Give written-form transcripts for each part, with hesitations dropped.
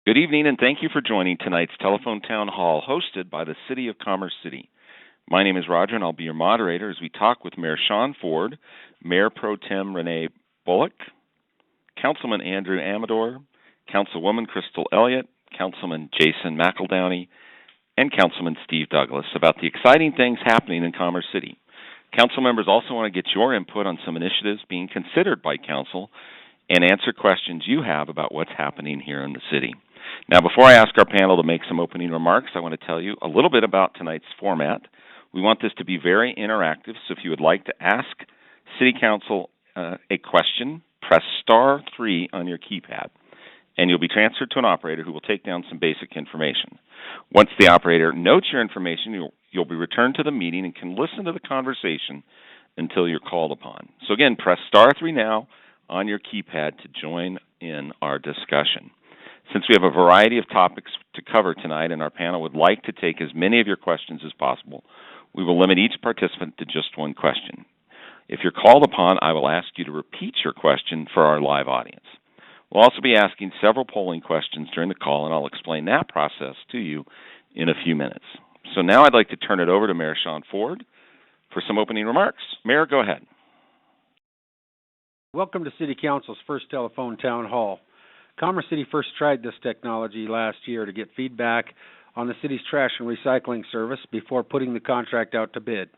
Good evening, and thank you for joining tonight's telephone town hall hosted by the City of Commerce City. My name is Roger, and I'll be your moderator as we talk with Mayor Sean Ford, Mayor Pro Tem Renee Bullock, Councilman Andrew Amador, Councilwoman Crystal Elliott, Councilman Jason McEldowney, and Councilman Steve Douglas about the exciting things happening in Commerce City. Council members also want to get your input on some initiatives being considered by Council and answer questions you have about what's happening here in the city. Now, before I ask our panel to make some opening remarks, I want to tell you a little bit about tonight's format. We want this to be very interactive, so if you would like to ask City Council a question, press star 3 on your keypad, and you'll be transferred to an operator who will take down some basic information. Once the operator notes your information, you'll be returned to the meeting and can listen to the conversation until you're called upon. So again, press star 3 now on your keypad to join in our discussion. Since we have a variety of topics to cover tonight and our panel would like to take as many of your questions as possible, we will limit each participant to just one question. If you're called upon, I will ask you to repeat your question for our live audience. We'll also be asking several polling questions during the call, and I'll explain that process to you in a few minutes. So now I'd like to turn it over to Mayor Sean Ford for some opening remarks. Mayor, go ahead. Welcome to City Council's first telephone town hall. Commerce City first tried this technology last year to get feedback on the city's trash and recycling service before putting the contract out to bid.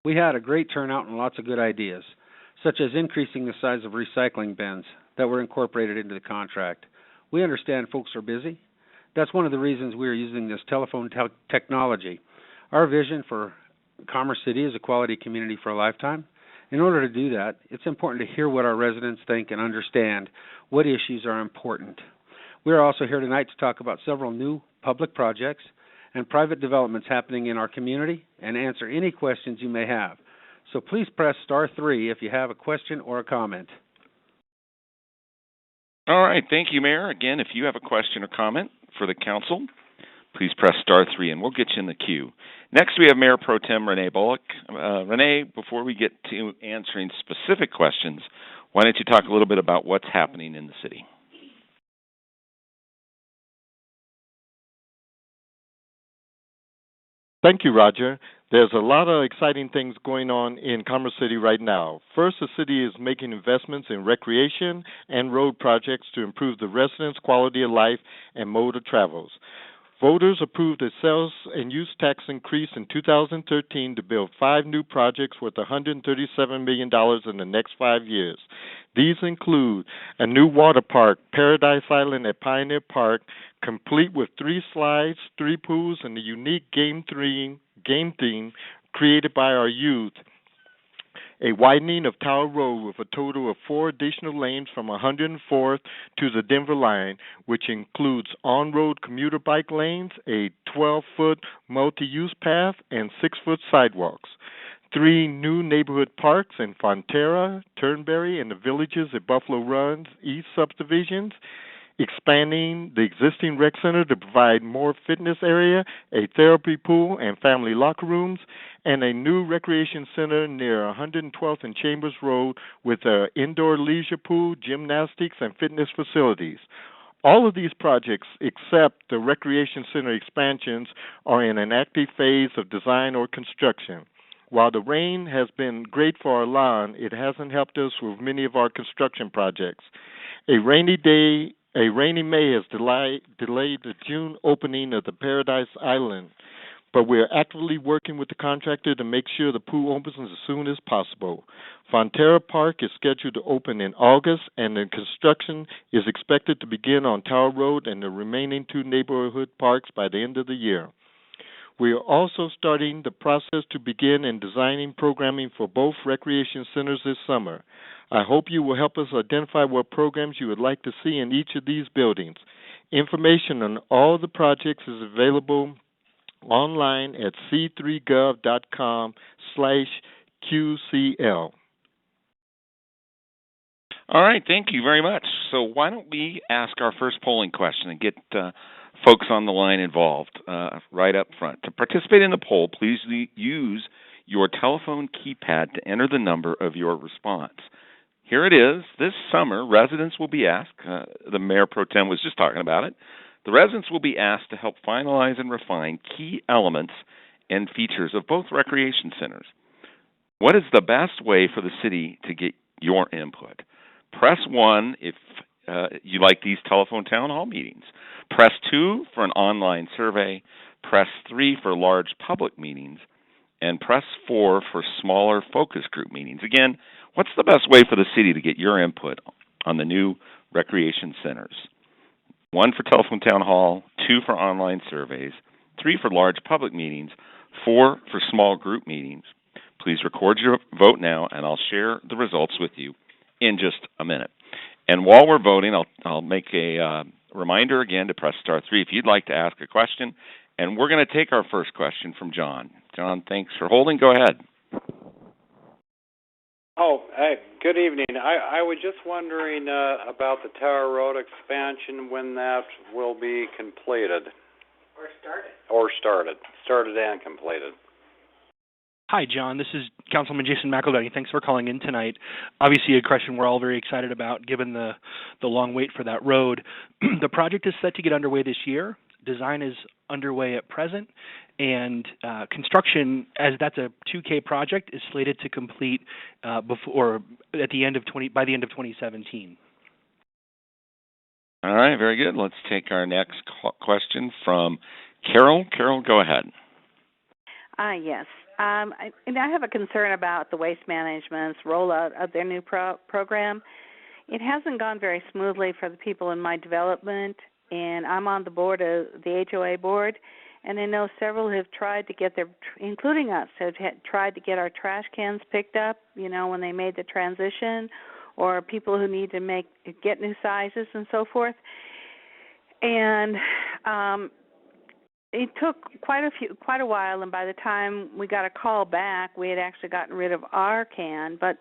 We had a great turnout and lots of good ideas, such as increasing the size of recycling bins that were incorporated into the contract. We understand folks are busy. That's one of the reasons we are using this telephone technology. Our vision for Commerce City is a quality community for a lifetime. In order to do that, it's important to hear what our residents think and understand what issues are important. We are also here tonight to talk about several new public projects and private developments happening in our community and answer any questions you may have. So please press star 3 if you have a question or a comment. All right, thank you, Mayor. Again, if you have a question or comment for the council, please press star 3 and we'll get you in the queue. Next, we have Mayor Pro Tem Renee Bullock. Renee, before we get to answering specific questions, why don't you talk a little bit about what's happening in the city? Thank you, Roger. There's a lot of exciting things going on in Commerce City right now. First, the city is making investments in recreation and road projects to improve the residents' quality of life and mode of travels. Voters approved a sales and use tax increase in 2013 to build 5 new projects worth $137 million in the next 5 years. These include a new water park, Paradise Island at Pioneer Park, complete with 3 slides, 3 pools, and a unique game theme created by our youth. A widening of Tower Road with a total of 4 additional lanes from 104th to the Denver line, which includes on-road commuter bike lanes, a 12-foot multi-use path, and 6-foot sidewalks. 3 new neighborhood parks in Fonterra, Turnberry, and the villages at Buffalo Runs East subdivisions, expanding the existing rec center to provide more fitness area, a therapy pool and family locker rooms, and a new recreation center near 112th and Chambers Road with an indoor leisure pool, gymnastics, and fitness facilities. All of these projects, except the recreation center expansions, are in an active phase of design or construction. While the rain has been great for our lawn, it hasn't helped us with many of our construction projects. A rainy May has delayed the June opening of the Paradise Island, but we are actively working with the contractor to make sure the pool opens as soon as possible. Fonterra Park is scheduled to open in August, and the construction is expected to begin on Tower Road and the remaining 2 neighborhood parks by the end of the year. We are also starting the process to begin and designing programming for both recreation centers this summer. I hope you will help us identify what programs you would like to see in each of these buildings. Information on all the projects is available online at c3gov.com/QCL. All right, thank you very much. So why don't we ask our first polling question and get folks on the line involved right up front. To participate in the poll, please use your telephone keypad to enter the number of your response. Here it is. This summer, residents will be asked, the Mayor Pro Tem was just talking about it, the residents will be asked to help finalize and refine key elements and features of both recreation centers. What is the best way for the city to get your input? Press 1 if you like these telephone town hall meetings. Press 2 for an online survey. Press 3 for large public meetings. And press 4 for smaller focus group meetings. Again, what's the best way for the city to get your input on the new recreation centers? 1 for telephone town hall, 2 for online surveys, 3 for large public meetings, 4 for small group meetings. Please record your vote now, and I'll share the results with you in just a minute. And while we're voting, I'll make a reminder again to press star 3 if you'd like to ask a question. And we're going to take our first question from John. John, thanks for holding. Go ahead. Oh, hey, good evening. I was just wondering about the Tower Road expansion, when that will be completed. Or started. Started and completed. Hi, John. This is Councilman Jason McEldowney. Thanks for calling in tonight. Obviously, a question we're all very excited about, given the long wait for that road. The project is set to get underway this year. Design is underway at present, and construction, as that's a 2K project, is slated to complete by the end of 2017. All right, very good. Let's take our next question from Carol. Carol, go ahead. Yes. I have a concern about the Waste Management's rollout of their new program. It hasn't gone very smoothly for the people in my development, and I'm on the board of the HOA board, and I know several have tried to get including us, have tried to get our trash cans picked up, when they made the transition, or people who need to get new sizes and so forth. And it took quite a while, and by the time we got a call back, we had actually gotten rid of our can. But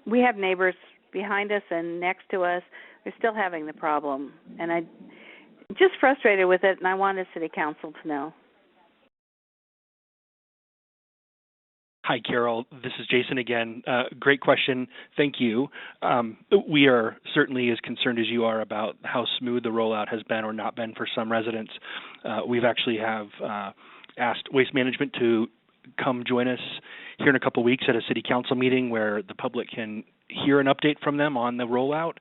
we have neighbors behind us and next to us. They're still having the problem, and I'm just frustrated with it, and I wanted City Council to know. Hi, Carol. This is Jason again. Great question. Thank you. We are certainly as concerned as you are about how smooth the rollout has been or not been for some residents. We've actually asked Waste Management to come join us here in a couple weeks at a City Council meeting where the public can hear an update from them on the rollout.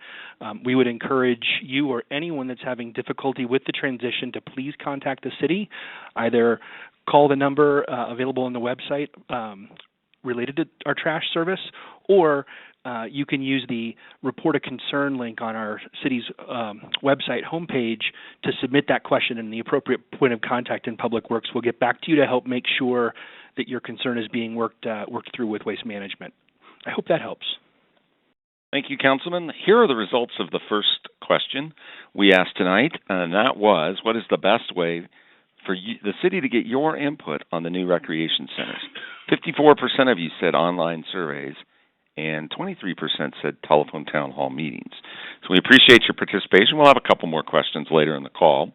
We would encourage you or anyone that's having difficulty with the transition to please contact the city, either call the number available on the website related to our trash service, or you can use the Report a Concern link on our city's website homepage to submit that question, and the appropriate point of contact in Public Works will get back to you to help make sure that your concern is being worked through with Waste Management. I hope that helps. Thank you, Councilman. Here are the results of the first question we asked tonight, and that was, what is the best way for the city to get your input on the new recreation centers? 54% of you said online surveys, and 23% said telephone town hall meetings. So we appreciate your participation. We'll have a couple more questions later in the call.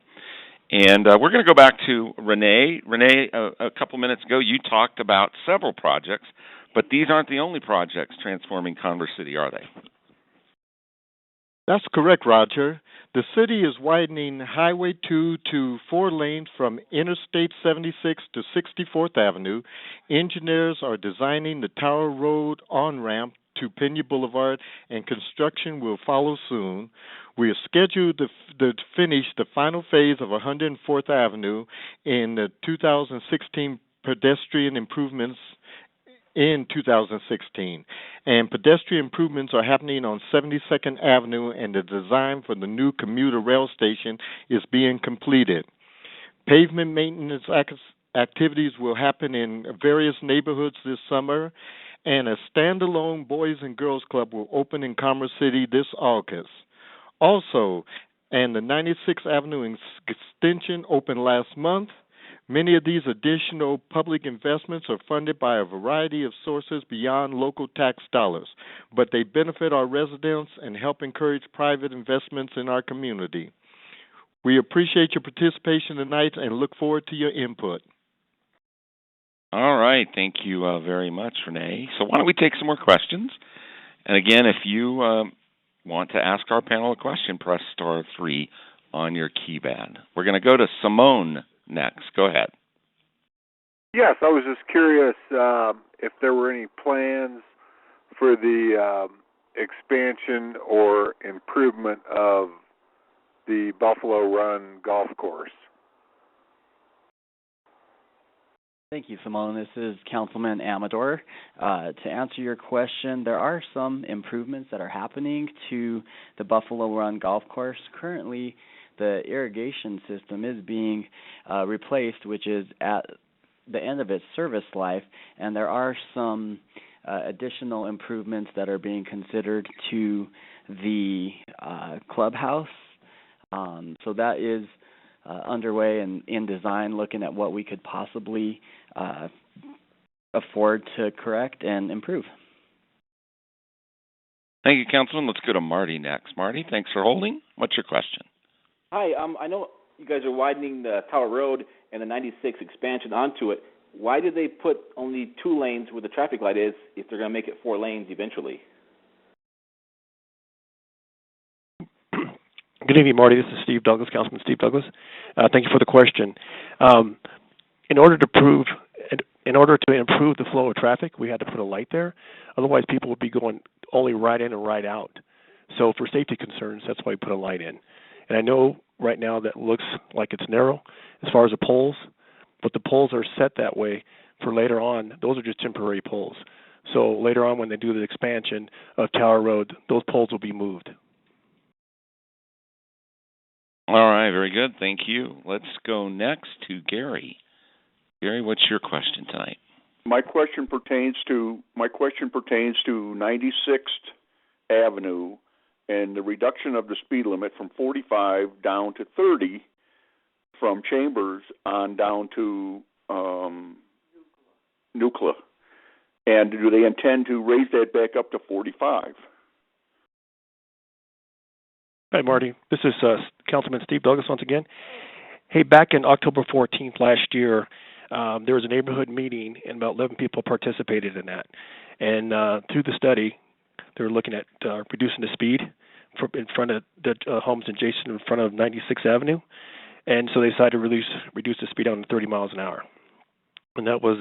And we're going to go back to Renee. Renee, a couple minutes ago, you talked about several projects, but these aren't the only projects transforming Converse City, are they? That's correct, Roger. The city is widening Highway 2 to 4 lanes from Interstate 76 to 64th Avenue. Engineers are designing the Tower Road on-ramp to Pena Boulevard, and construction will follow soon. We are scheduled to finish the final phase of 104th Avenue in the 2016 pedestrian improvements in 2016, and pedestrian improvements are happening on 72nd Avenue, and the design for the new commuter rail station is being completed. Pavement maintenance activities will happen in various neighborhoods this summer, and a standalone Boys and Girls Club will open in Commerce City this August. Also, and the 96th Avenue extension opened last month. Many of these additional public investments are funded by a variety of sources beyond local tax dollars, but they benefit our residents and help encourage private investments in our community. We appreciate your participation tonight and look forward to your input. All right. Thank you very much, Renee. So why don't we take some more questions? And again, if you want to ask our panel a question, press star 3 on your keypad. We're going to go to Simone next. Go ahead. Yes, I was just curious if there were any plans for the expansion or improvement of the Buffalo Run golf course. Thank you, Simone. This is Councilman Amador. To answer your question, there are some improvements that are happening to the Buffalo Run golf course. Currently, the irrigation system is being replaced, which is at the end of its service life, and there are some additional improvements that are being considered to the clubhouse. So that is underway and in design, looking at what we could possibly afford to correct and improve. Thank you, Councilman. Let's go to Marty next. Marty, thanks for holding. What's your question? Hi, I know you guys are widening the Tower Road and the 96 expansion onto it. Why did they put only 2 lanes where the traffic light is if they're going to make it 4 lanes eventually? Good evening, Marty. This is Steve Douglas, Councilman Steve Douglas. Thank you for the question. In order to improve the flow of traffic, we had to put a light there. Otherwise, people would be going only right in and right out. So for safety concerns, that's why we put a light in. And I know right now that looks like it's narrow as far as the poles, but the poles are set that way for later on. Those are just temporary poles. So later on when they do the expansion of Tower Road, those poles will be moved. All right, very good. Thank you. Let's go next to Gary. Gary, what's your question tonight? My question pertains to 96th Avenue and the reduction of the speed limit from 45 down to 30 from Chambers on down to Nuclear. And do they intend to raise that back up to 45? Hi, Marty. This is Councilman Steve Douglas once again. Hey, back in October 14th last year, there was a neighborhood meeting, and about 11 people participated in that. And through the study, they were looking at reducing the speed in front of the homes adjacent in front of 96th Avenue. And so they decided to reduce the speed down to 30 miles an hour. And that was,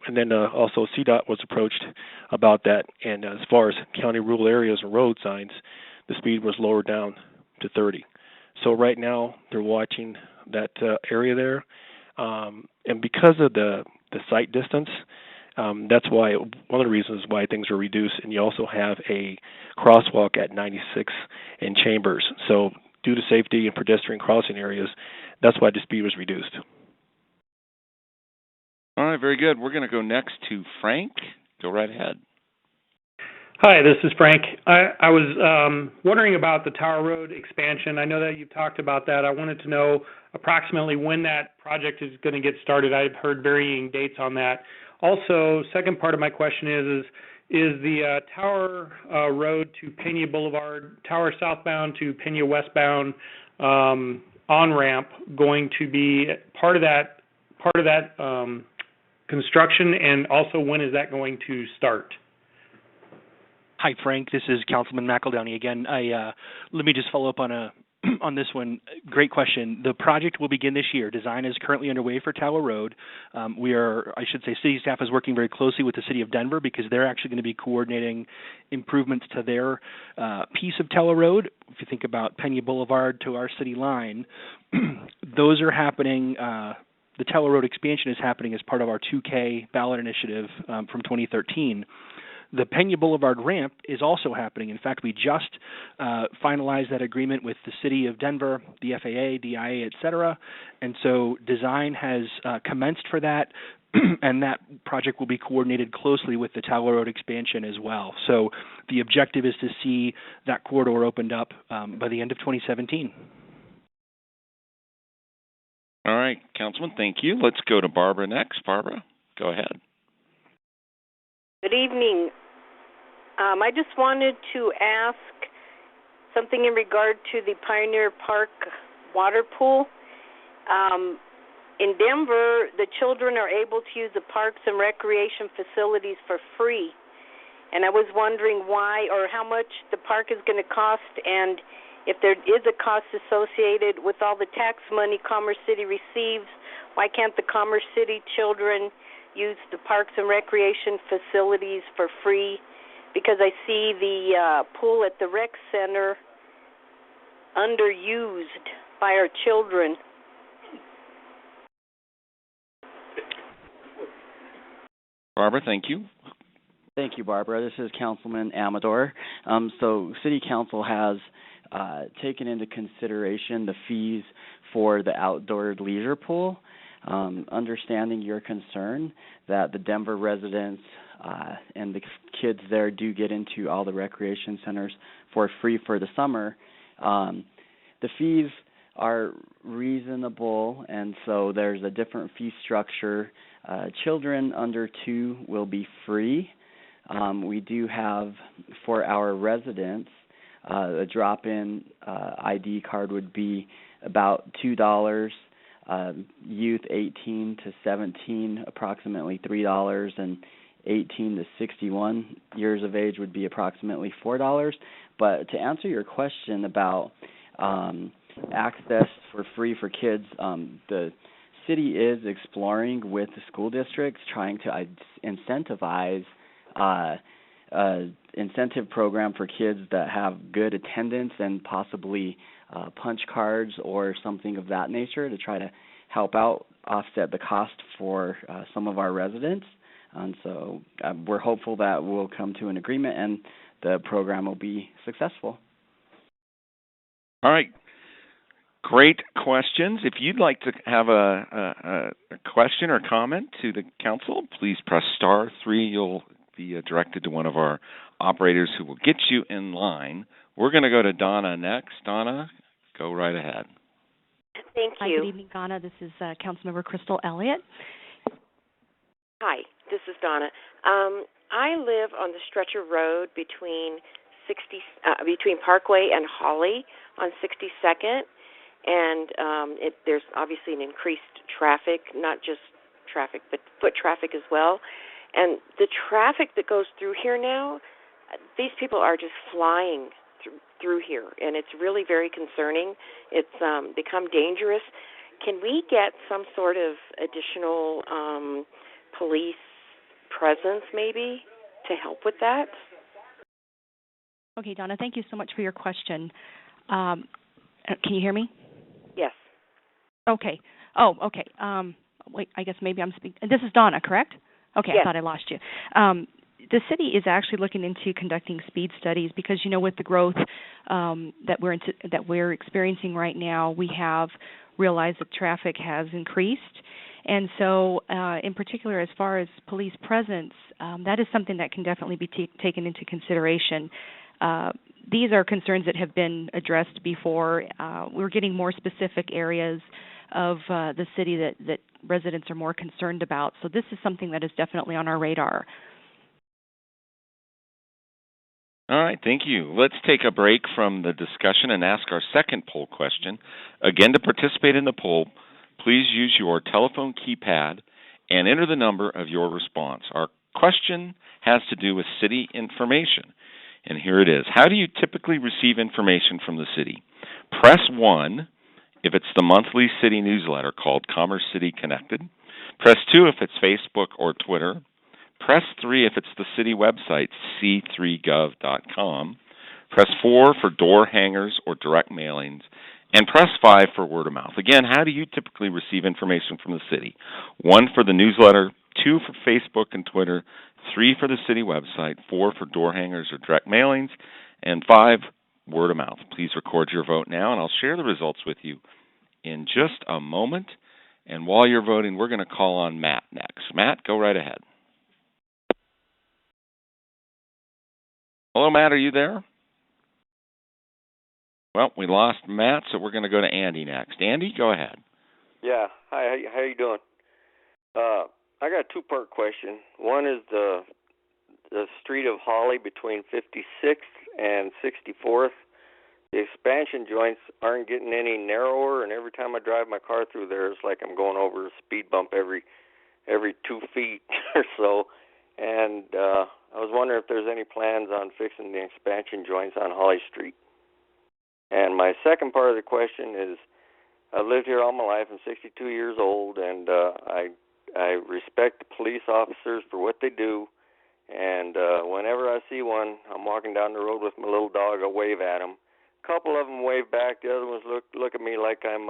and then also CDOT was approached about that. And as far as county rural areas and road signs, the speed was lowered down to 30. So right now they're watching that area there, and because of the sight distance, that's why one of the reasons why things are reduced. And you also have a crosswalk at 96 in Chambers. So due to safety and pedestrian crossing areas, that's why the speed was reduced. All right, very good. We're going to go next to Frank. Go right ahead. Hi, this is Frank. I was wondering about the Tower Road expansion. I know that you've talked about that. I wanted to know approximately when that project is going to get started. I've heard varying dates on that. Also, second part of my question is the Tower Road to Pena Boulevard, Tower southbound to Pena westbound on-ramp going to be part of that construction, and also when is that going to start? Hi, Frank. This is Councilman McEldowney again. Let me just follow up on this one. Great question. The project will begin this year. Design is currently underway for Tower Road. City staff is working very closely with the City of Denver because they're actually going to be coordinating improvements to their piece of Tower Road. If you think about Pena Boulevard to our city line, those are happening. The Tower Road expansion is happening as part of our 2K ballot initiative from 2013. The Pena Boulevard ramp is also happening. In fact, we just finalized that agreement with the City of Denver, the FAA, DIA, et cetera. And so design has commenced for that, and that project will be coordinated closely with the Tower Road expansion as well. So the objective is to see that corridor opened up by the end of 2017. All right, Councilman, thank you. Let's go to Barbara next. Barbara, go ahead. Good evening. I just wanted to ask something in regard to the Pioneer Park water pool. In Denver, the children are able to use the parks and recreation facilities for free. and I was wondering why or how much the park is going to cost, and if there is a cost associated with all the tax money Commerce City receives, why can't the Commerce City children use the parks and recreation facilities for free? Because I see the pool at the rec center underused by our children. Barbara, thank you. Thank you, Barbara. This is Councilman Amador. So City Council has taken into consideration the fees for the outdoor leisure pool, understanding your concern that the Denver residents and the kids there do get into all the recreation centers for free for the summer. The fees are reasonable, and so there's a different fee structure. Children under 2 will be free. We do have, for our residents, a drop-in ID card would be about $2. Youth 18 to 17, approximately $3, and 18 to 61 years of age would be approximately $4. But to answer your question about access for free for kids, the city is exploring with the school districts trying to incentivize incentive program for kids that have good attendance and possibly punch cards or something of that nature to try to help out offset the cost for some of our residents. And so we're hopeful that we'll come to an agreement and the program will be successful. All right. Great questions. If you'd like to have a question or comment to the council, please press *3. You'll be directed to one of our operators who will get you in line. We're going to go to Donna next. Donna, go right ahead. Thank you. Hi, good evening, Donna. This is Councilmember Crystal Elliott. Hi, this is Donna. I live on the stretch of road between Parkway and Holly on 62nd, and there's obviously an increased traffic, not just traffic, but foot traffic as well. And the traffic that goes through here now, these people are just flying through here, and it's really very concerning. It's become dangerous. Can we get some sort of additional police presence maybe to help with that? Okay, Donna, thank you so much for your question. Can you hear me? Yes. Okay. Oh, okay. Wait, I guess maybe I'm speaking. This is Donna, correct? Okay, yes. I thought I lost you. The city is actually looking into conducting speed studies because, you know, with the growth that we're experiencing right now, we have realized that traffic has increased. And so, in particular, as far as police presence, that is something that can definitely be taken into consideration. These are concerns that have been addressed before. We're getting more specific areas of the city that residents are more concerned about. So this is something that is definitely on our radar. All right, thank you. Let's take a break from the discussion and ask our second poll question. Again, to participate in the poll, please use your telephone keypad and enter the number of your response. Our question has to do with city information, and here it is. How do you typically receive information from the city? Press 1 if it's the monthly city newsletter called Commerce City Connected. Press 2 if it's Facebook or Twitter. Press 3 if it's the city website, c3gov.com. Press 4 for door hangers or direct mailings. And press 5 for word of mouth. Again, how do you typically receive information from the city? 1 for the newsletter, 2 for Facebook and Twitter, 3 for the city website, 4 for door hangers or direct mailings, and 5, word of mouth. Please record your vote now, and I'll share the results with you in just a moment. And while you're voting, we're going to call on Matt next. Matt, go right ahead. Hello, Matt, are you there? Well, we lost Matt, so we're going to go to Andy next. Andy, go ahead. Yeah. Hi, how you doing? I got a two-part question. One is the street of Holly between 56th and 64th. The expansion joints aren't getting any narrower, and every time I drive my car through there, it's like I'm going over a speed bump every 2 feet or so. And I was wondering if there's any plans on fixing the expansion joints on Holly Street. And my second part of the question is, I've lived here all my life. I'm 62 years old, and I respect the police officers for what they do. And whenever I see one, I'm walking down the road with my little dog, I wave at them. A couple of them wave back. The other ones look at me like I'm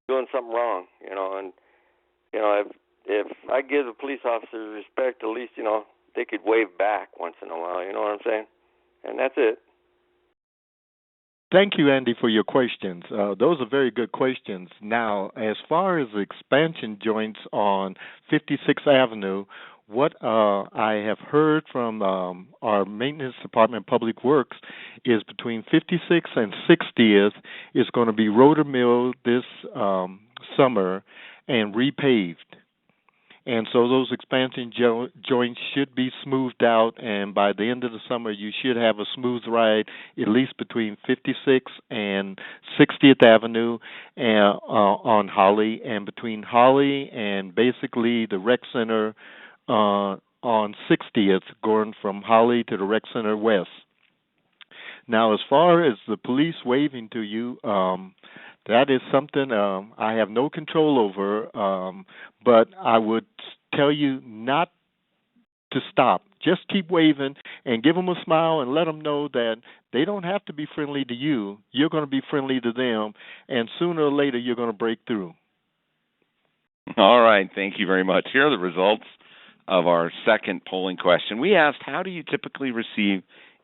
doing something wrong, And if I give the police officers respect, at least they could wave back once in a while. You know what I'm saying? And that's it. Thank you, Andy, for your questions. Those are very good questions. Now, as far as the expansion joints on 56th Avenue, what I have heard from our maintenance department, Public Works, is between 56th and 60th is going to be rotor milled this summer and repaved. And so those expansion joints should be smoothed out, and by the end of the summer, you should have a smooth ride at least between 56th and 60th Avenue on Holly, and between Holly and basically the rec center on 60th, going from Holly to the rec center west. Now, as far as the police waving to you, that is something I have no control over, but I would tell you not to stop. Just keep waving and give them a smile and let them know that they don't have to be friendly to you. You're going to be friendly to them, and sooner or later you're going to break through. All right. Thank you very much. Here are the results of our second polling question. We asked, how do you typically receive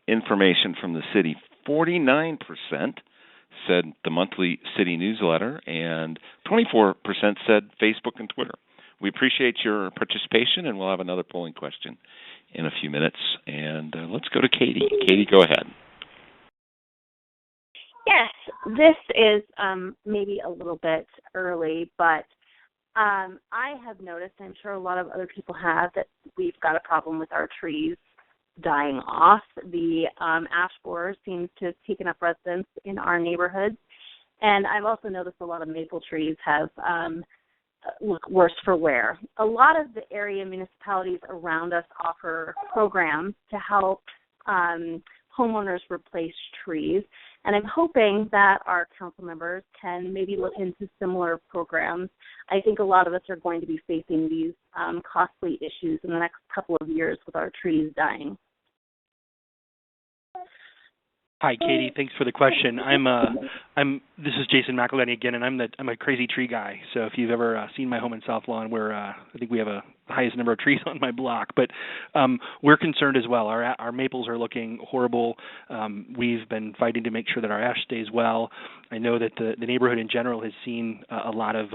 information from the city? 49% said the monthly city newsletter, and 24% said Facebook and Twitter. We appreciate your participation, and we'll have another polling question in a few minutes. And let's go to Katie. Katie, go ahead. Yes, this is maybe a little bit early, but I have noticed, I'm sure a lot of other people have, that we've got a problem with our trees dying off. The ash borer seems to have taken up residence in our neighborhoods. And I've also noticed a lot of maple trees have look worse for wear. A lot of the area municipalities around us offer programs to help homeowners replace trees. And I'm hoping that our council members can maybe look into similar programs. I think a lot of us are going to be facing these costly issues in the next couple of years with our trees dying. Hi, Katie. Thanks for the question. This is Jason McElhenney again, and I'm a crazy tree guy. So if you've ever seen my home in South Lawn, where I think we have the highest number of trees on my block, but we're concerned as well. Our maples are looking horrible. We've been fighting to make sure that our ash stays well. I know that the neighborhood in general has seen a lot of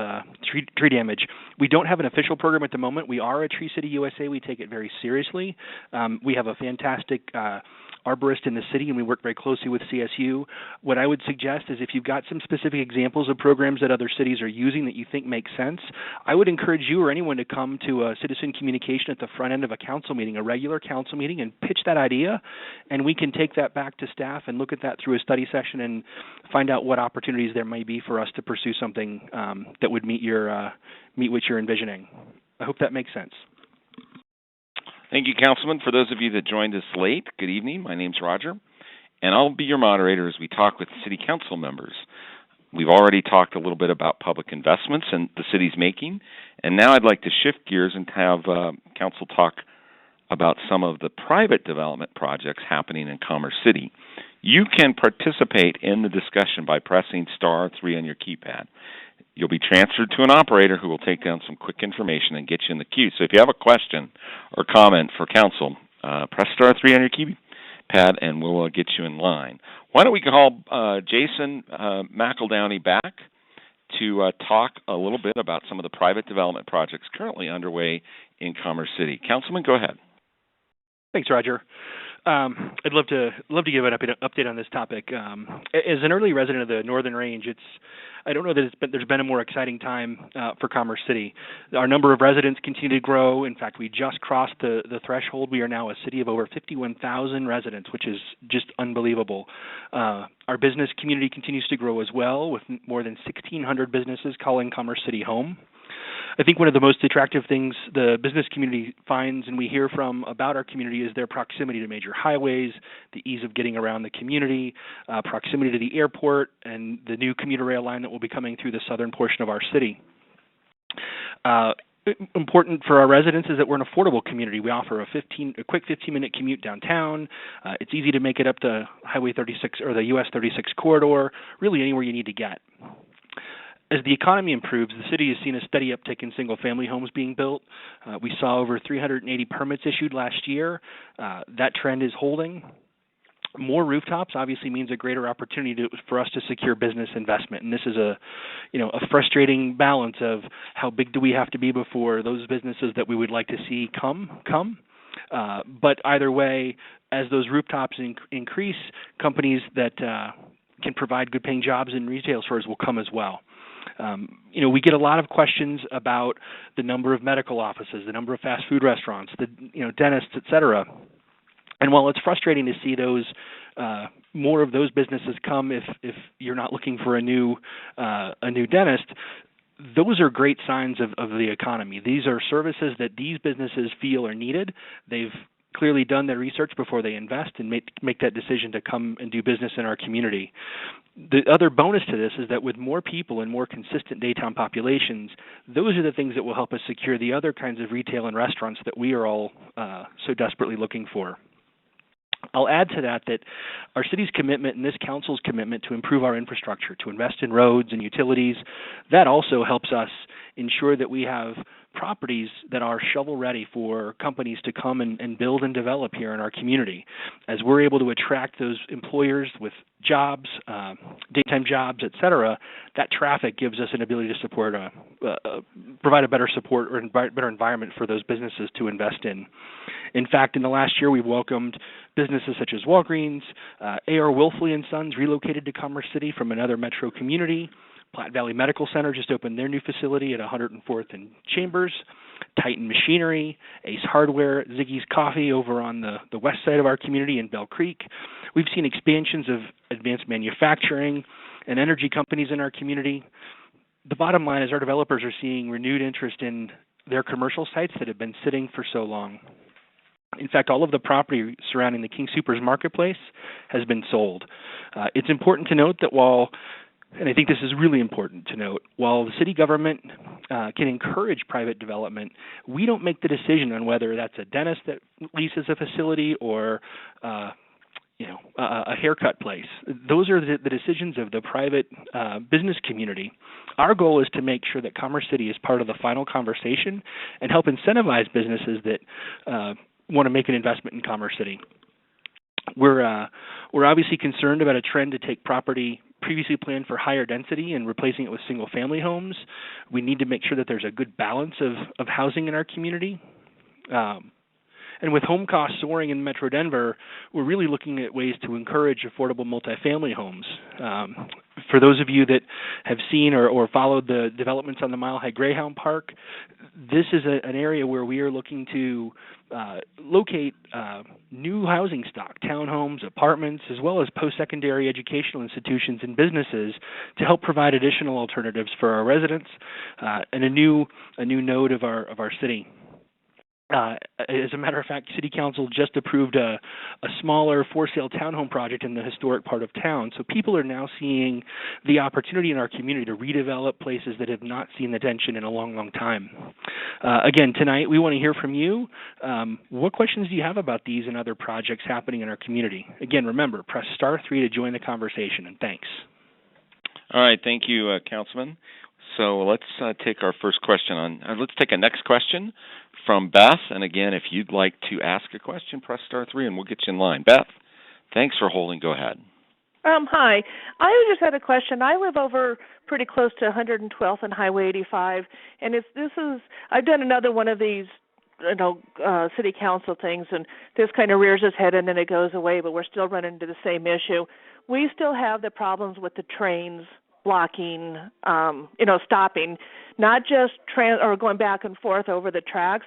tree damage. We don't have an official program at the moment. We are a Tree City USA. We take it very seriously. We have a fantastic arborist in the city, and we work very closely with CSU. What I would suggest is if you've got some specific examples of programs that other cities are using that you think make sense, I would encourage you or anyone to come to a citizen communication at the front end of a council meeting, a regular council meeting, and pitch that idea, and we can take that back to staff and look at that through a study session and find out what opportunities there may be for us to pursue something that would meet what you're envisioning. I hope that makes sense. Thank you, Councilman. For those of you that joined us late, good evening. My name's Roger, and I'll be your moderator as we talk with City Council members. We've already talked a little bit about public investments and the city's making, and now I'd like to shift gears and have Council talk about some of the private development projects happening in Commerce City. You can participate in the discussion by pressing *3 on your keypad. You'll be transferred to an operator who will take down some quick information and get you in the queue. So if you have a question or comment for Council, press *3 on your keypad and we'll get you in line. Why don't we call Jason McEldowney back to talk a little bit about some of the private development projects currently underway in Commerce City. Councilman, go ahead. Thanks, Roger. I'd love to give an update on this topic. As an early resident of the Northern Range, I don't know that there's been a more exciting time for Commerce City. Our number of residents continue to grow. In fact, we just crossed the threshold. We are now a city of over 51,000 residents, which is just unbelievable. Our business community continues to grow as well, with more than 1,600 businesses calling Commerce City home. I think one of the most attractive things the business community finds and we hear from about our community is their proximity to major highways, the ease of getting around the community, proximity to the airport, and the new commuter rail line that will be coming through the southern portion of our city. Important for our residents is that we're an affordable community. We offer a quick 15-minute commute downtown. It's easy to make it up to Highway 36 or the US 36 corridor, really anywhere you need to get. As the economy improves, the city has seen a steady uptick in single-family homes being built. We saw over 380 permits issued last year. That trend is holding. More rooftops obviously means a greater opportunity for us to secure business investment, and this is a frustrating balance of how big do we have to be before those businesses that we would like to see come. But either way, as those rooftops increase, companies that can provide good-paying jobs in retail stores will come as well. We get a lot of questions about the number of medical offices, the number of fast food restaurants, the dentists, et cetera. And while it's frustrating to see those more of those businesses come if you're not looking for a new dentist, those are great signs of the economy. These are services that these businesses feel are needed. They've clearly done their research before they invest and make that decision to come and do business in our community. The other bonus to this is that with more people and more consistent daytime populations, those are the things that will help us secure the other kinds of retail and restaurants that we are all so desperately looking for. I'll add to that our city's commitment and this council's commitment to improve our infrastructure, to invest in roads and utilities, that also helps us ensure that we have properties that are shovel-ready for companies to come and build and develop here in our community. As we're able to attract those employers with jobs, daytime jobs, et cetera, that traffic gives us an ability to support, provide a better support or better environment for those businesses to invest in. In fact, in the last year, we've welcomed businesses such as Walgreens, A.R. Wolfley & Sons relocated to Commerce City from another metro community. Platte Valley Medical Center just opened their new facility at 104th and Chambers. Titan Machinery, Ace Hardware, Ziggy's Coffee over on the west side of our community in Bell Creek. We've seen expansions of advanced manufacturing and energy companies in our community. The bottom line is our developers are seeing renewed interest in their commercial sites that have been sitting for so long. In fact, all of the property surrounding the King Soopers Marketplace has been sold. It's important to note that and I think this is really important to note, while the city government can encourage private development, we don't make the decision on whether that's a dentist that leases a facility or a haircut place. Those are the decisions of the private business community. Our goal is to make sure that Commerce City is part of the final conversation and help incentivize businesses that want to make an investment in Commerce City. We're obviously concerned about a trend to take property previously planned for higher density and replacing it with single-family homes. We need to make sure that there's a good balance of housing in our community. And with home costs soaring in Metro Denver, we're really looking at ways to encourage affordable multifamily homes. For those of you that have seen or followed the developments on the Mile High Greyhound Park, this is an area where we are looking to locate new housing stock, townhomes, apartments, as well as post-secondary educational institutions and businesses to help provide additional alternatives for our residents and a new node of our city. As a matter of fact, City Council just approved a smaller for-sale townhome project in the historic part of town. So people are now seeing the opportunity in our community to redevelop places that have not seen attention in a long, long time. Again, tonight we want to hear from you. What questions do you have about these and other projects happening in our community? Again, remember, press *3 to join the conversation, and thanks. All right, thank you, Councilman. So let's take our first question let's take a next question from Beth. And again, if you'd like to ask a question, press *3 and we'll get you in line. Beth, thanks for holding. Go ahead. Hi. I just had a question. I live over pretty close to 112th and Highway 85, and I've done another one of these city council things, and this kind of rears its head and then it goes away, but we're still running into the same issue. We still have the problems with the trains blocking, stopping, not just or going back and forth over the tracks,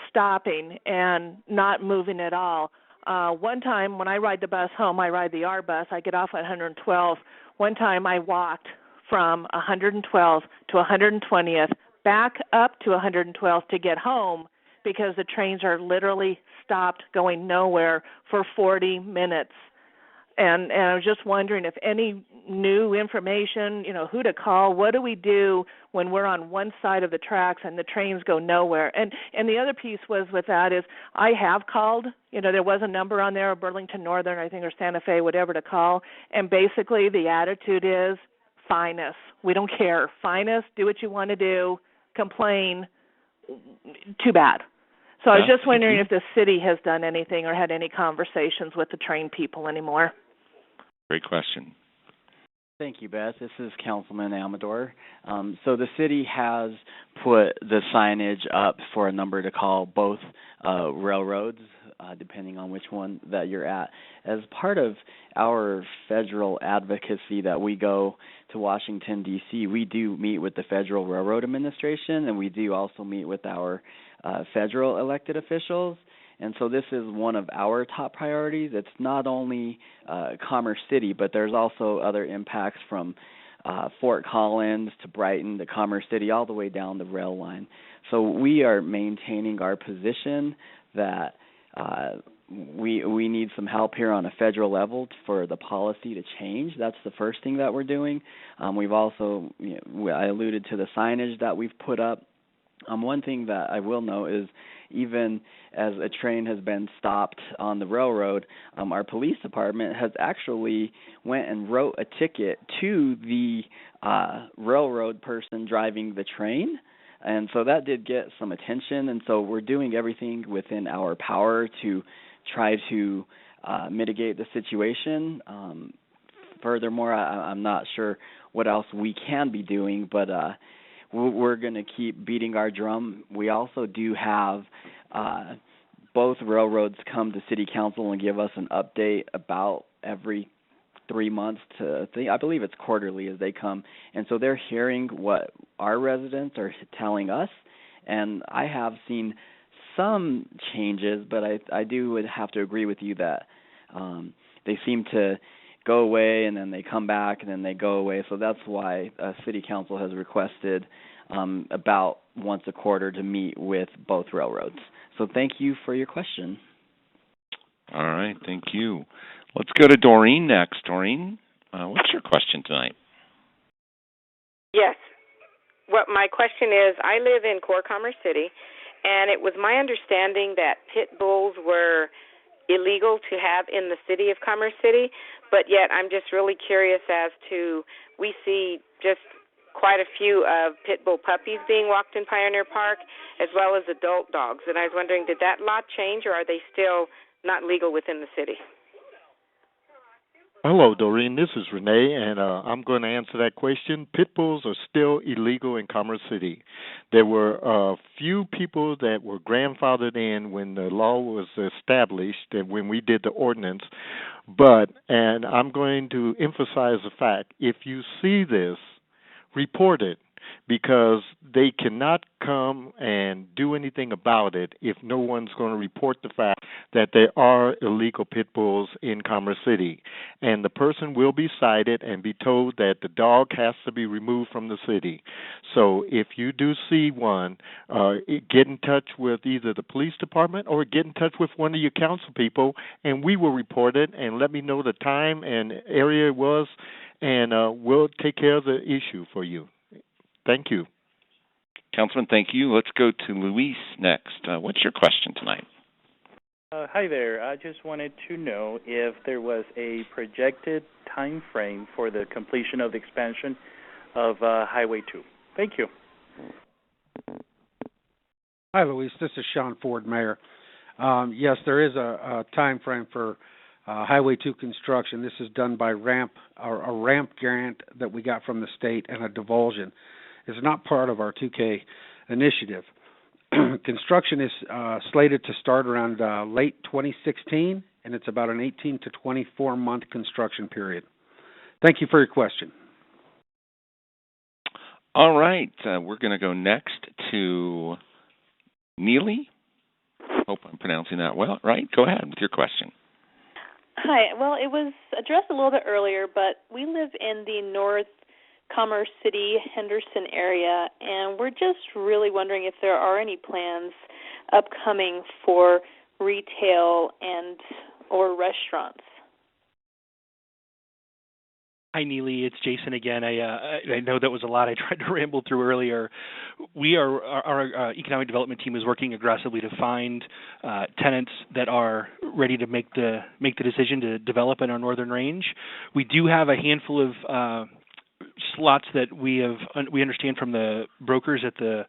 stopping and not moving at all. One time when I ride the bus home, I ride the R bus, I get off at 112. One time I walked from 112th to 120th back up to 112th to get home because the trains are literally stopped going nowhere for 40 minutes. And I was just wondering if any new information, who to call, what do we do when we're on one side of the tracks and the trains go nowhere? And the other piece was with that is I have called, there was a number on there, Burlington Northern, I think, or Santa Fe, whatever to call, and basically the attitude is, fine us. We don't care. Fine us, do what you want to do, complain, too bad. So I was just wondering if the city has done anything or had any conversations with the train people anymore. Great question. Thank you, Beth. This is Councilman Amador. So the city has put the signage up for a number to call both railroads, depending on which one that you're at. As part of our federal advocacy that we go to Washington, D.C., we do meet with the Federal Railroad Administration, and we do also meet with our federal elected officials. And so this is one of our top priorities. It's not only Commerce City, but there's also other impacts from Fort Collins to Brighton to Commerce City, all the way down the rail line. So we are maintaining our position that we need some help here on a federal level for the policy to change. That's the first thing that we're doing. We've also, I alluded to the signage that we've put up. One thing that I will note is even as a train has been stopped on the railroad, our police department has actually went and wrote a ticket to the railroad person driving the train. And so that did get some attention, and so we're doing everything within our power to try to mitigate the situation. Furthermore, I'm not sure what else we can be doing, but we're going to keep beating our drum. We also do have both railroads come to City Council and give us an update about every 3 months to, I believe it's quarterly as they come. And so they're hearing what our residents are telling us. And I have seen some changes, but I would have to agree with you that they seem to go away and then they come back and then they go away. So that's why City Council has requested about once a quarter to meet with both railroads. So thank you for your question. All right, thank you. Let's go to Doreen next. Doreen, what's your question tonight? Yes. What my question is, I live in Core Commerce City, and it was my understanding that pit bulls were illegal to have in the city of Commerce City, but yet I'm just really curious as to, we see just quite a few of pit bull puppies being walked in Pioneer Park, as well as adult dogs. And I was wondering, did that law change, or are they still not legal within the city? Hello, Doreen. This is Renee, and I'm going to answer that question. Pit bulls are still illegal in Commerce City. There were a few people that were grandfathered in when the law was established and when we did the ordinance. And I'm going to emphasize the fact, if you see this, report it, because they cannot come and do anything about it if no one's going to report the fact that there are illegal pit bulls in Commerce City. And the person will be cited and be told that the dog has to be removed from the city. So if you do see one, get in touch with either the police department or get in touch with one of your council people, and we will report it and let me know the time and area it was, and we'll take care of the issue for you. Thank you. Councilman, thank you. Let's go to Luis next. What's your question tonight? Hi there. I just wanted to know if there was a projected time frame for the completion of the expansion of Highway 2. Thank you. Hi, Luis. This is Sean Ford, Mayor. Yes, there is a time frame for Highway 2 construction. This is done by a ramp grant that we got from the state and a divulsion. It's not part of our 2K initiative. Construction is slated to start around late 2016, and it's about an 18 to 24-month construction period. Thank you for your question. All right. We're going to go next to Neely. Hope I'm pronouncing that well, right? Go ahead with your question. Hi. Well, it was addressed a little bit earlier, but we live in the North Commerce City, Henderson area, and we're just really wondering if there are any plans upcoming for retail and or restaurants. Hi, Neely. It's Jason again. I know that was a lot I tried to ramble through earlier. Our economic development team is working aggressively to find tenants that are ready to make the decision to develop in our northern range. We do have a handful of slots that we understand from the brokers at the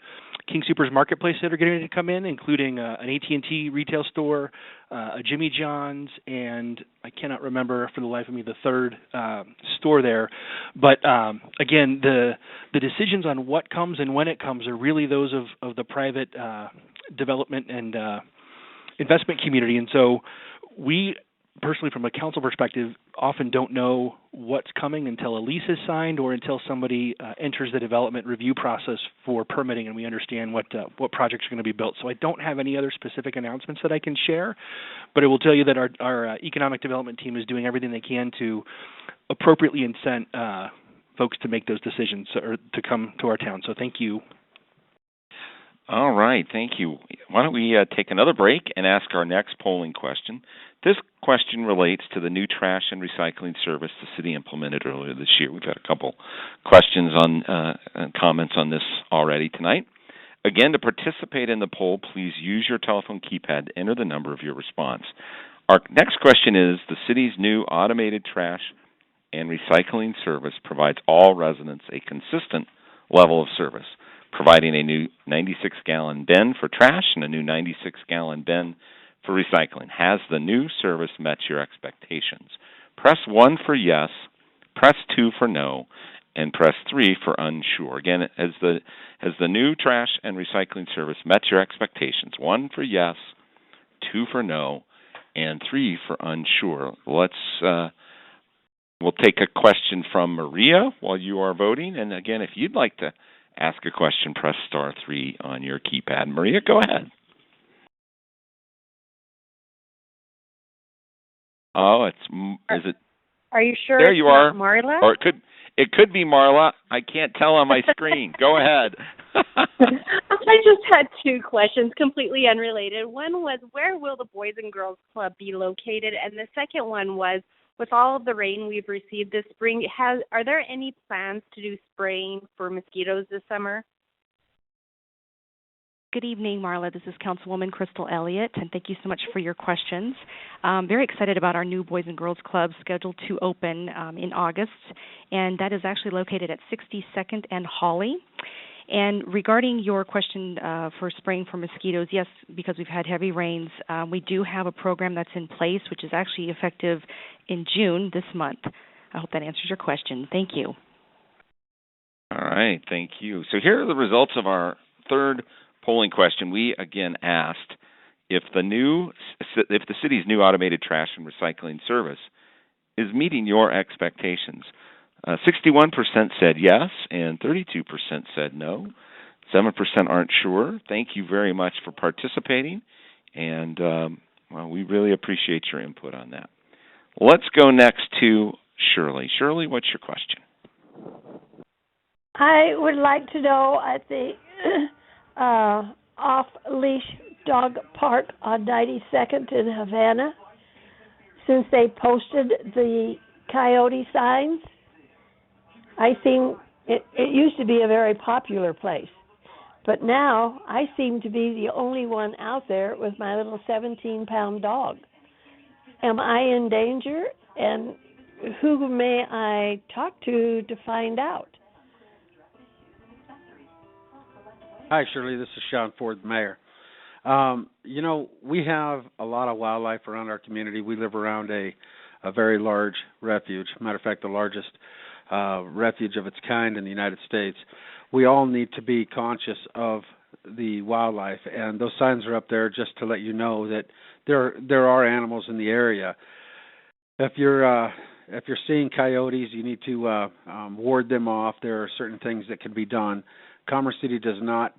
King Soopers Marketplace that are getting ready to come in, including an AT&T retail store, a Jimmy John's, and I cannot remember for the life of me the third store there. But again, the decisions on what comes and when it comes are really those of the private development and investment community. And so we personally, from a council perspective, often don't know what's coming until a lease is signed or until somebody enters the development review process for permitting and we understand what projects are going to be built. So I don't have any other specific announcements that I can share, but I will tell you that our economic development team is doing everything they can to appropriately incent folks to make those decisions or to come to our town. So thank you. All right, thank you. Why don't we take another break and ask our next polling question. This question relates to the new trash and recycling service the city implemented earlier this year. We've got a couple questions on and comments on this already tonight. Again, to participate in the poll, please use your telephone keypad to enter the number of your response. Our next question is, the city's new automated trash and recycling service provides all residents a consistent level of service, providing a new 96-gallon bin for trash and a new 96-gallon bin for recycling. Has the new service met your expectations? Press 1 for yes, press 2 for no, and press 3 for unsure. Again, has the new trash and recycling service met your expectations? 1 for yes, 2 for no, and 3 for unsure. We'll take a question from Maria while you are voting. And again, if you'd like to ask a question, press star 3 on your keypad. Maria, go ahead. Oh, is it? Are you sure there it's you are. Not Marla? Or it could be Marla. I can't tell on my screen. Go ahead. I just had two questions, completely unrelated. One was, where will the Boys and Girls Club be located? And the second one was, with all of the rain we've received this spring, are there any plans to do spraying for mosquitoes this summer? Good evening, Marla. This is Councilwoman Crystal Elliott, and thank you so much for your questions. Very excited about our new Boys and Girls Club scheduled to open in August, and that is actually located at 62nd and Hawley. And regarding your question for spraying for mosquitoes, yes, because we've had heavy rains, we do have a program that's in place, which is actually effective in June this month. I hope that answers your question. Thank you. All right, thank you. So here are the results of our third polling question. We again asked if the city's new automated trash and recycling service is meeting your expectations. 61% said yes, and 32% said no. 7% aren't sure. Thank you very much for participating, and we really appreciate your input on that. Let's go next to Shirley. Shirley, what's your question? I would like to know at the off-leash dog park on 92nd in Havana, since they posted the coyote signs. I think it used to be a very popular place, but now I seem to be the only one out there with my little 17-pound dog. Am I in danger, and who may I talk to find out? Hi, Shirley. This is Sean Ford, the mayor. We have a lot of wildlife around our community. We live around a very large refuge. Matter of fact, the largest refuge of its kind in the United States. We all need to be conscious of the wildlife, and those signs are up there just to let you know that there are animals in the area. If you're seeing coyotes, you need to ward them off. There are certain things that can be done. Commerce City does not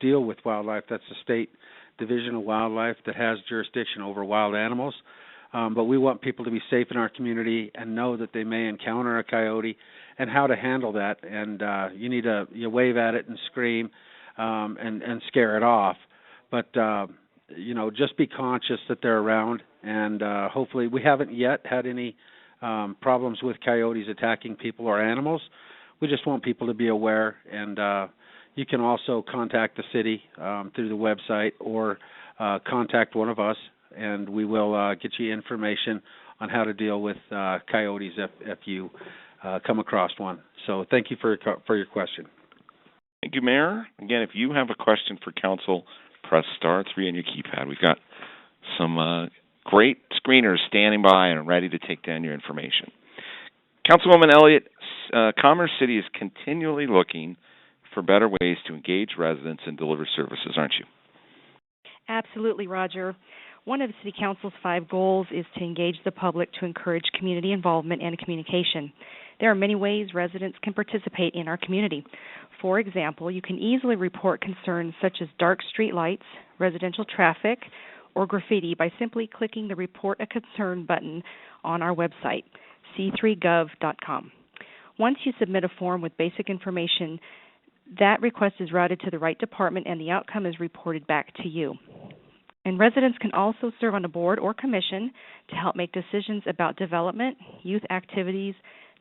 deal with wildlife. That's the State Division of Wildlife that has jurisdiction over wild animals. But we want people to be safe in our community and know that they may encounter a coyote and how to handle that. And you need to wave at it and scream and scare it off. But just be conscious that they're around. And hopefully, we haven't yet had any problems with coyotes attacking people or animals. We just want people to be aware. And you can also contact the city through the website or contact one of us, and we will get you information on how to deal with coyotes if you come across one. So thank you for your question. Thank you, Mayor. Again, if you have a question for council, press star 3 on your keypad. We've got some great screeners standing by and ready to take down your information. Councilwoman Elliott, Commerce City is continually looking for better ways to engage residents and deliver services, aren't you? Absolutely, Roger. One of the City Council's 5 goals is to engage the public to encourage community involvement and communication. There are many ways residents can participate in our community. For example, you can easily report concerns such as dark street lights, residential traffic, or graffiti by simply clicking the Report a Concern button on our website, c3gov.com. Once you submit a form with basic information, that request is routed to the right department and the outcome is reported back to you. And residents can also serve on a board or commission to help make decisions about development, youth activities,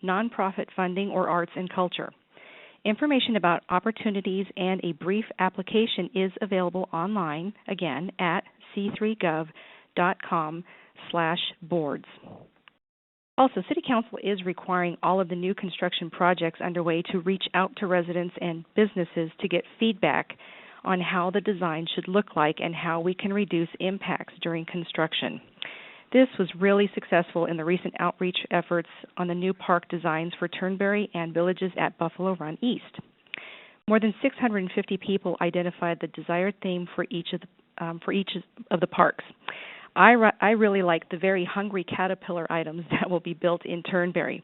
nonprofit funding, or arts and culture. Information about opportunities and a brief application is available online, again, at c3gov.com/boards. Also, City Council is requiring all of the new construction projects underway to reach out to residents and businesses to get feedback on how the design should look like and how we can reduce impacts during construction. This was really successful in the recent outreach efforts on the new park designs for Turnberry and Villages at Buffalo Run East. More than 650 people identified the desired theme for each of the parks. I really like the very hungry caterpillar items that will be built in Turnberry.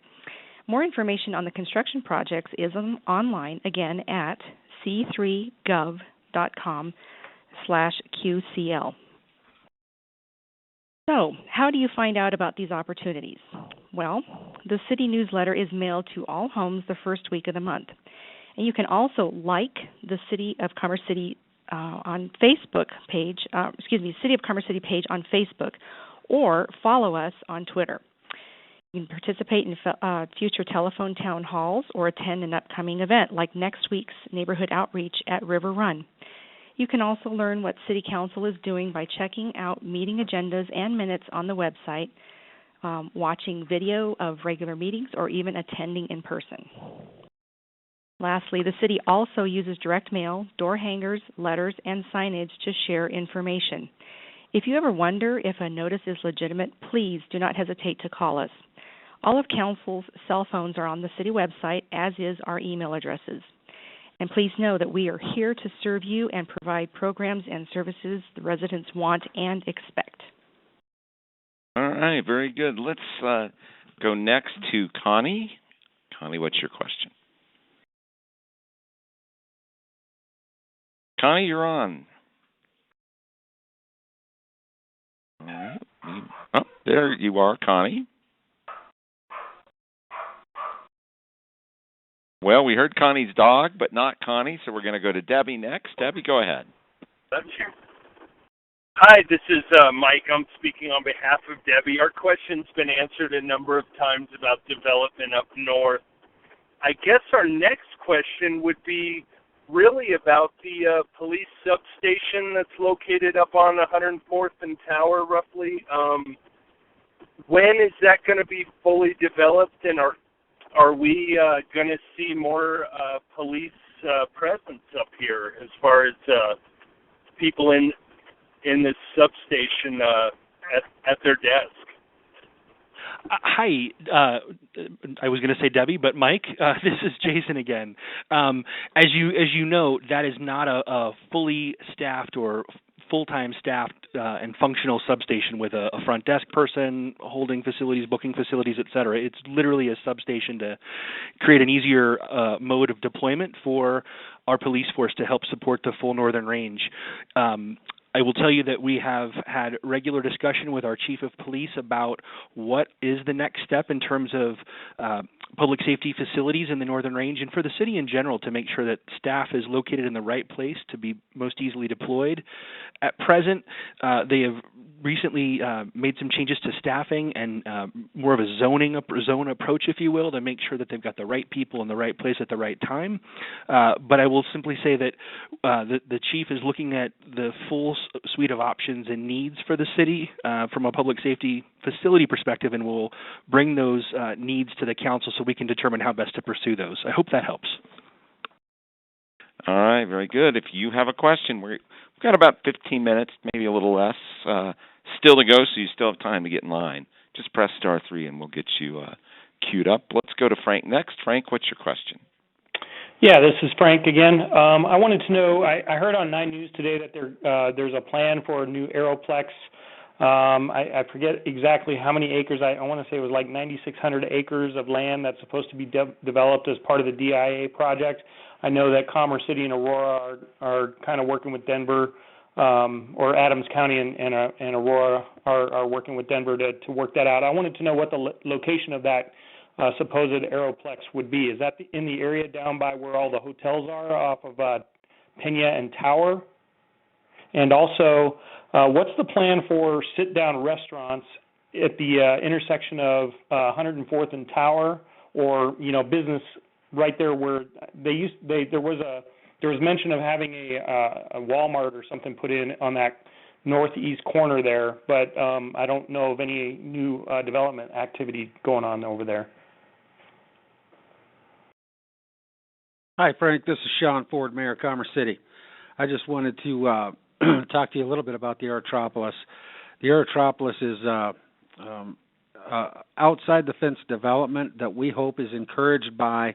More information on the construction projects is online, again, at c3gov.com/QCL. So, how do you find out about these opportunities? Well, the city newsletter is mailed to all homes the first week of the month. And you can also like the City of Commerce City on Facebook page, City of Commerce City page on Facebook, or follow us on Twitter. You can participate in future telephone town halls or attend an upcoming event like next week's neighborhood outreach at River Run. You can also learn what City Council is doing by checking out meeting agendas and minutes on the website, watching video of regular meetings, or even attending in person. Lastly, the city also uses direct mail, door hangers, letters, and signage to share information. If you ever wonder if a notice is legitimate, please do not hesitate to call us. All of Council's cell phones are on the city website, as is our email addresses. And please know that we are here to serve you and provide programs and services the residents want and expect. All right, very good. Let's go next to Connie. Connie, what's your question? Connie, you're on. All right. Oh, there you are, Connie. Well, we heard Connie's dog, but not Connie, so we're going to go to Debbie next. Debbie, go ahead. Hi, this is Mike. I'm speaking on behalf of Debbie. Our question's been answered a number of times about development up north. I guess our next question would be really about the police substation that's located up on 104th and Tower, roughly. When is that going to be fully developed, and are we going to see more police presence up here as far as people in this substation at their desk? Hi, I was going to say Debbie, but Mike, this is Jason again. As you know, that is not a fully staffed or full-time staffed and functional substation with a front desk person, holding facilities, booking facilities, et cetera. It's literally a substation to create an easier mode of deployment for our police force to help support the full Northern Range. I will tell you that we have had regular discussion with our chief of police about what is the next step in terms of public safety facilities in the Northern Range and for the city in general to make sure that staff is located in the right place to be most easily deployed. At present, they have recently made some changes to staffing and more of a zone approach, if you will, to make sure that they've got the right people in the right place at the right time. But I will simply say that the chief is looking at the full suite of options and needs for the city from a public safety facility perspective, and will bring those needs to the council so we can determine how best to pursue those. I hope that helps. All right, very good. If you have a question, we've got about 15 minutes, maybe a little less, still to go, so you still have time to get in line. Just press *3 and we'll get you queued up. Let's go to Frank next. Frank, what's your question? Yeah, this is Frank again. I wanted to know, I heard on 9 News today that there's a plan for a new Aeroplex. I forget exactly how many acres. I want to say it was like 9,600 acres of land that's supposed to be developed as part of the DIA project. I know that Commerce City and Aurora are kind of working with Denver, or Adams County and Aurora are working with Denver to work that out. I wanted to know what the location of that supposed Aeroplex would be. Is that in the area down by where all the hotels are off of Pena and Tower? And also, what's the plan for sit-down restaurants at the intersection of 104th and Tower, or business right there where there was mention of having a Walmart or something put in on that northeast corner there, but I don't know of any new development activity going on over there. Hi, Frank. This is Sean Ford, Mayor of Commerce City. I just wanted to talk to you a little bit about the Aerotropolis. The Aerotropolis is outside the fence development that we hope is encouraged by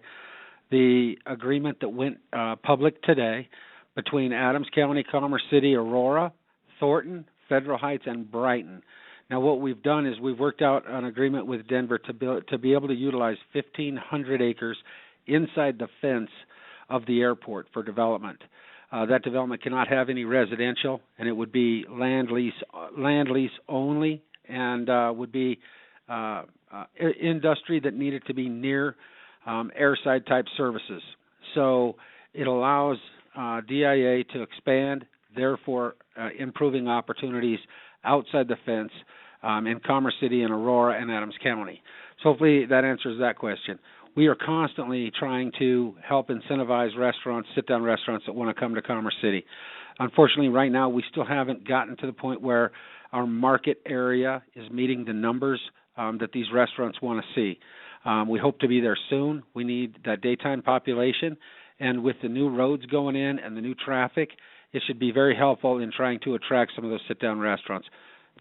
the agreement that went public today between Adams County, Commerce City, Aurora, Thornton, Federal Heights, and Brighton. Now, what we've done is we've worked out an agreement with Denver to be able to utilize 1,500 acres inside the fence of the airport for development. That development cannot have any residential, and it would be land lease only, and would be industry that needed to be near airside type services. So it allows DIA to expand, therefore improving opportunities outside the fence in Commerce City and Aurora and Adams County. So hopefully that answers that question. We are constantly trying to help incentivize restaurants, sit-down restaurants that want to come to Commerce City. Unfortunately, right now we still haven't gotten to the point where our market area is meeting the numbers that these restaurants want to see. We hope to be there soon. We need that daytime population, and with the new roads going in and the new traffic, it should be very helpful in trying to attract some of those sit-down restaurants.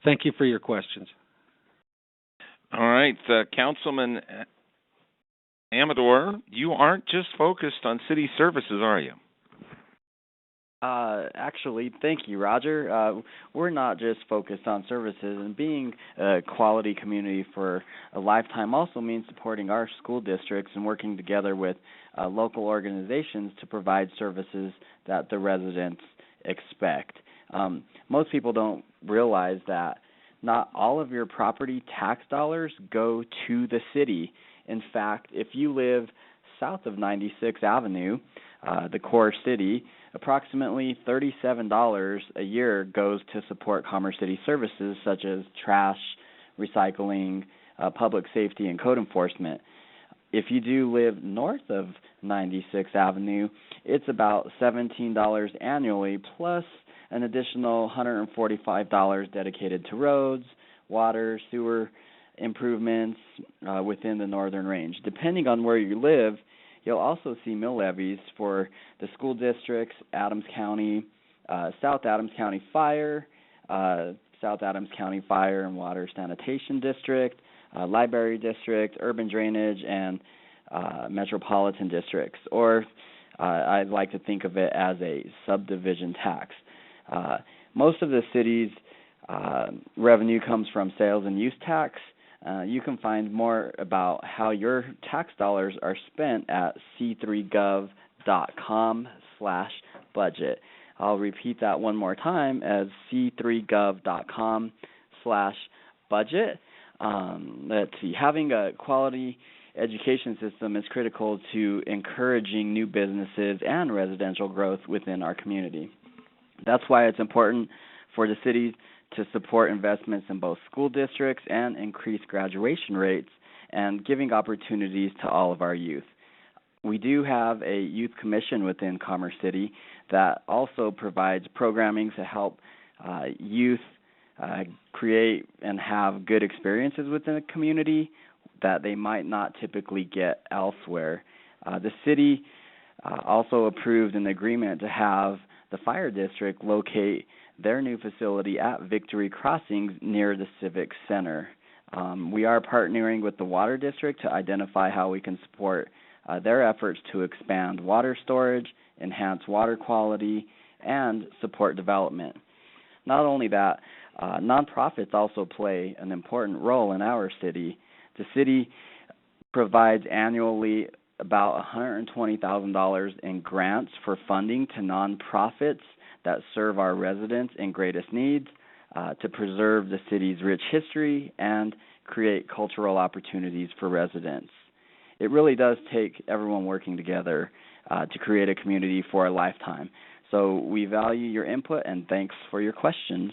Thank you for your questions. All right, Councilman Amador, you aren't just focused on city services, are you? Actually, thank you, Roger. We're not just focused on services, and being a quality community for a lifetime also means supporting our school districts and working together with local organizations to provide services that the residents expect. Most people don't realize that not all of your property tax dollars go to the city. In fact, if you live south of 96th Avenue, the core city, approximately $37 a year goes to support Commerce City services such as trash, recycling, public safety, and code enforcement. If you do live north of 96th Avenue, it's about $17 annually, plus an additional $145 dedicated to roads, water, sewer improvements within the Northern Range. Depending on where you live, you'll also see mill levies for the school districts, Adams County, South Adams County Fire, South Adams County Fire and Water Sanitation District, Library District, Urban Drainage, and Metropolitan Districts. Or I like to think of it as a subdivision tax. Most of the city's revenue comes from sales and use tax. You can find more about how your tax dollars are spent at c3gov.com/budget. I'll repeat that one more time as c3gov.com/budget. Let's see. Having a quality education system is critical to encouraging new businesses and residential growth within our community. That's why it's important for the city to support investments in both school districts and increase graduation rates and giving opportunities to all of our youth. We do have a youth commission within Commerce City that also provides programming to help youth create and have good experiences within the community that they might not typically get elsewhere. The city also approved an agreement to have the fire district locate their new facility at Victory Crossings near the Civic Center. We are partnering with the water district to identify how we can support their efforts to expand water storage, enhance water quality, and support development. Not only that, nonprofits also play an important role in our city. The city provides annually about $120,000 in grants for funding to nonprofits that serve our residents in greatest needs, to preserve the city's rich history and create cultural opportunities for residents. It really does take everyone working together to create a community for a lifetime. So we value your input, and thanks for your questions.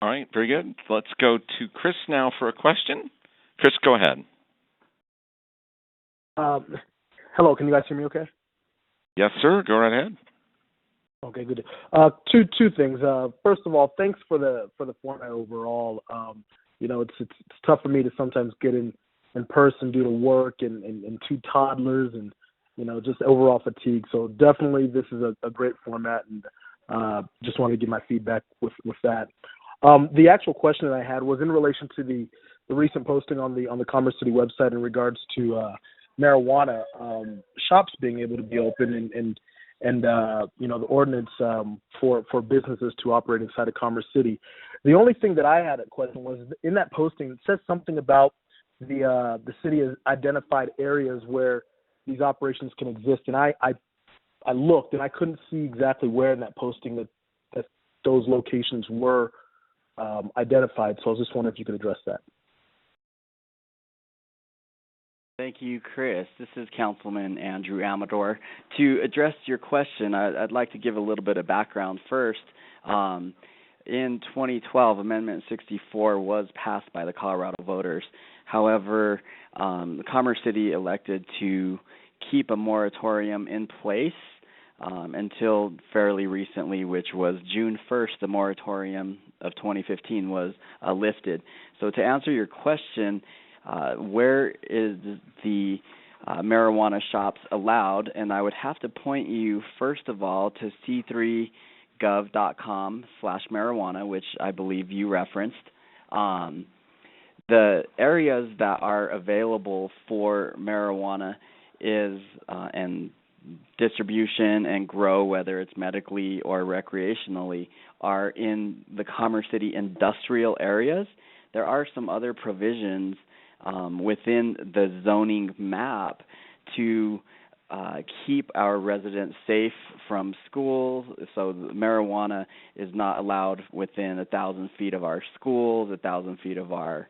All right, very good. Let's go to Chris now for a question. Chris, go ahead. Hello, can you guys hear me okay? Yes, sir. Go right ahead. Okay, good. Two things. First of all, thanks for the format overall. It's tough for me to sometimes get in person due to work and two toddlers and just overall fatigue. So definitely this is a great format, and just wanted to give my feedback with that. The actual question that I had was in relation to the recent posting on the Commerce City website in regards to marijuana shops being able to be open and the ordinance for businesses to operate inside of Commerce City. The only thing that I had a question was in that posting, it says something about the city has identified areas where these operations can exist, and I looked and I couldn't see exactly where in that posting that those locations were identified. So I was just wondering if you could address that. Thank you, Chris. This is Councilman Andrew Amador. To address your question, I'd like to give a little bit of background first. In 2012, Amendment 64 was passed by the Colorado voters. However, Commerce City elected to keep a moratorium in place until fairly recently, which was June 1st, the moratorium of 2015 was lifted. So to answer your question, where is the marijuana shops allowed? And I would have to point you, first of all, to c3gov.com/marijuana, which I believe you referenced. The areas that are available for marijuana is and distribution and grow, whether it's medically or recreationally, are in the Commerce City industrial areas. There are some other provisions within the zoning map to keep our residents safe from schools. So marijuana is not allowed within 1,000 feet of our schools, 1,000 feet of our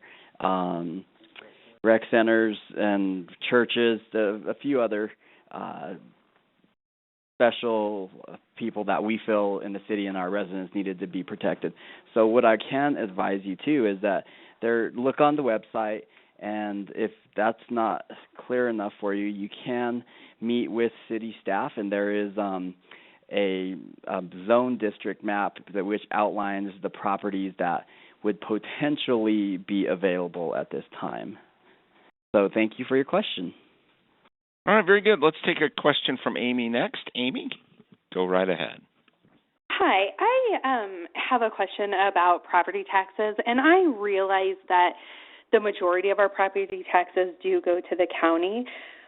rec centers and churches, a few other special people that we feel in the city and our residents needed to be protected. So what I can advise you to is that look on the website, and if that's not clear enough for you, you can meet with city staff, and there is a zone district map which outlines the properties that would potentially be available at this time. So thank you for your question. All right, very good. Let's take a question from Amy next. Amy, go right ahead. Hi, I have a question about property taxes, and I realize that the majority of our property taxes do go to the county,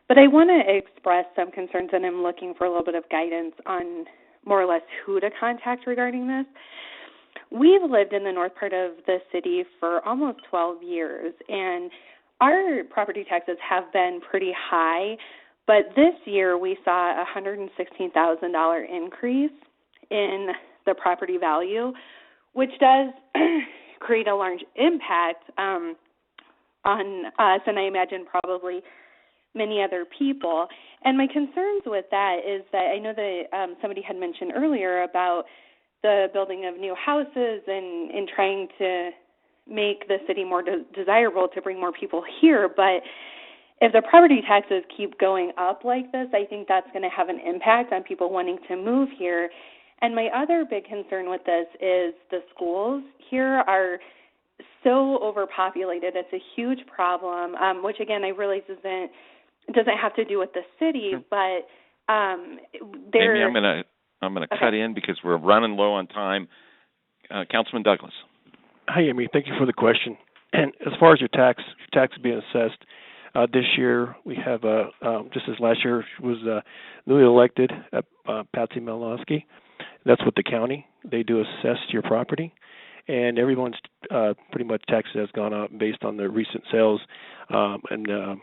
but I want to express some concerns, and I'm looking for a little bit of guidance on more or less who to contact regarding this. We've lived in the north part of the city for almost 12 years, and our property taxes have been pretty high, But this year we saw a $116,000 increase in the property value, which does create a large impact on us, and I imagine probably many other people. And my concerns with that is that I know that somebody had mentioned earlier about the building of new houses and trying to make the city more desirable to bring more people here. But if the property taxes keep going up like this, I think that's going to have an impact on people wanting to move here. And my other big concern with this is the schools here are so overpopulated. It's a huge problem, which again I realize doesn't have to do with the city, but Amy, I'm gonna cut in because we're running low on time. Councilman Douglas. Hi, Amy. Thank you for the question. And as far as your tax being assessed, this year we have just as last year was newly elected Patsy Malosky. That's with the county. They do assess your property, and everyone's pretty much taxes has gone up based on the recent sales and the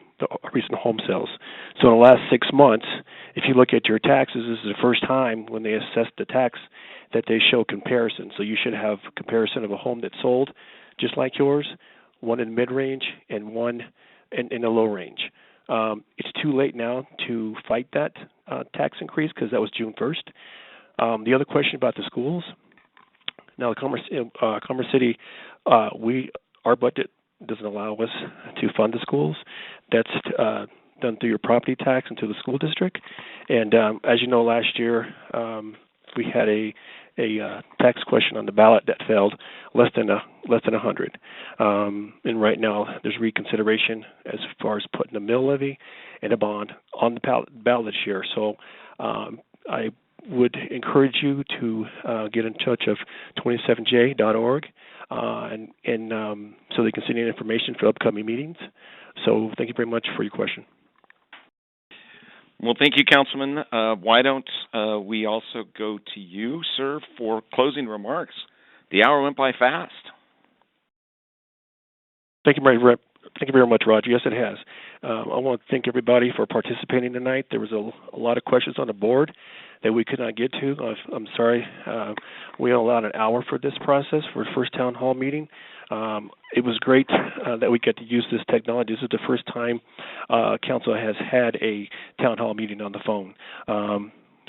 recent home sales. So in the last 6 months, if you look at your taxes, this is the first time when they assess the tax that they show comparison. So you should have comparison of a home that's sold just like yours, one in mid-range and one in the low range. It's too late now to fight that tax increase because that was June 1st. The other question about the schools. Now, Commerce City, our budget doesn't allow us to fund the schools. That's done through your property tax and to the school district. And as you know, last year we had a tax question on the ballot that failed, less than 100. And right now there's reconsideration as far as putting a mill levy and a bond on the ballot this year. So I would encourage you to get in touch of 27j.org and so they can send you information for upcoming meetings. So thank you very much for your question. Well, thank you, Councilman. Why don't we also go to you, sir, for closing remarks? The hour went by fast. Thank you very much, Roger. Yes, it has. I want to thank everybody for participating tonight. There was a lot of questions on the board that we could not get to. I'm sorry. We allowed an hour for this process for the first town hall meeting. It was great that we get to use this technology. This is the first time council has had a town hall meeting on the phone.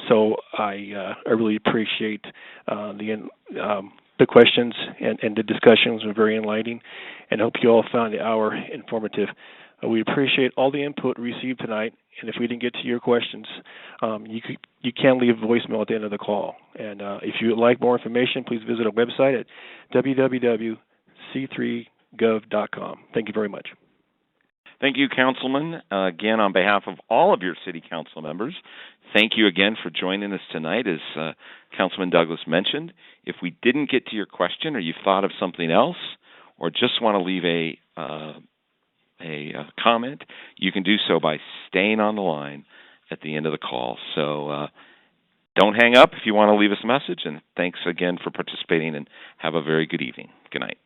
So I really appreciate the questions and the discussions were very enlightening, and hope you all found the hour informative. We appreciate all the input received tonight, and if we didn't get to your questions, you can leave a voicemail at the end of the call. And if you would like more information, please visit our website at www.c3gov.com. Thank you very much. Thank you, Councilman. Again, on behalf of all of your city council members, thank you again for joining us tonight. As Councilman Douglas mentioned, if we didn't get to your question or you thought of something else or just want to leave a comment, you can do so by staying on the line at the end of the call. So don't hang up if you want to leave us a message, and thanks again for participating, and have a very good evening. Good night.